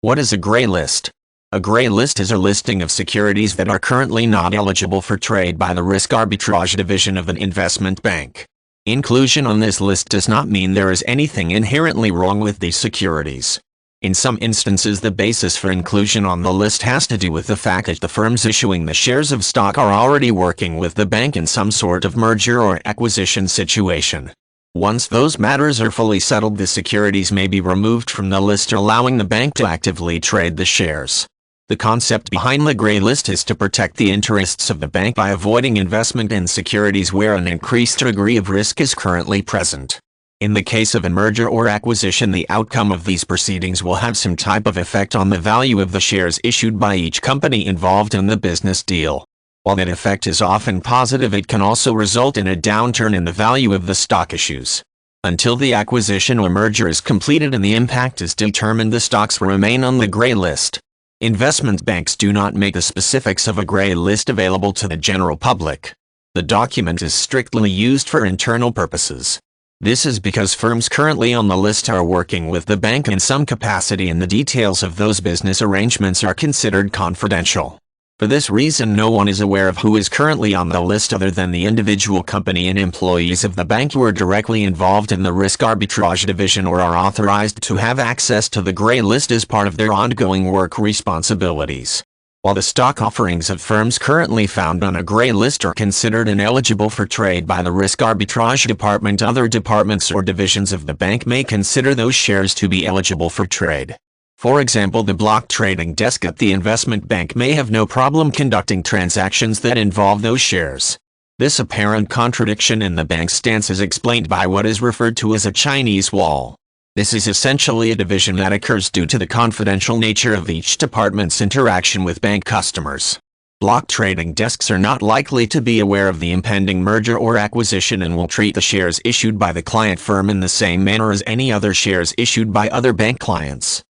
What is a gray list? A gray list is a listing of securities that are currently not eligible for trade by the risk arbitrage division of an investment bank. Inclusion on this list does not mean there is anything inherently wrong with these securities. In some instances, the basis for inclusion on the list has to do with the fact that the firms issuing the shares of stock are already working with the bank in some sort of merger or acquisition situation. Once those matters are fully settled, the securities may be removed from the list, allowing the bank to actively trade the shares. The concept behind the gray list is to protect the interests of the bank by avoiding investment in securities where an increased degree of risk is currently present. In the case of a merger or acquisition, the outcome of these proceedings will have some type of effect on the value of the shares issued by each company involved in the business deal. While that effect is often positive, it can also result in a downturn in the value of the stock issues. Until the acquisition or merger is completed and the impact is determined, the stocks will remain on the gray list. Investment banks do not make the specifics of a gray list available to the general public. The document is strictly used for internal purposes. This is because firms currently on the list are working with the bank in some capacity, and the details of those business arrangements are considered confidential. For this reason, no one is aware of who is currently on the list other than the individual company and employees of the bank who are directly involved in the risk arbitrage division or are authorized to have access to the gray list as part of their ongoing work responsibilities. While the stock offerings of firms currently found on a gray list are considered ineligible for trade by the risk arbitrage department, other departments or divisions of the bank may consider those shares to be eligible for trade. For example, the block trading desk at the investment bank may have no problem conducting transactions that involve those shares. This apparent contradiction in the bank's stance is explained by what is referred to as a Chinese wall. This is essentially a division that occurs due to the confidential nature of each department's interaction with bank customers. Block trading desks are not likely to be aware of the impending merger or acquisition and will treat the shares issued by the client firm in the same manner as any other shares issued by other bank clients.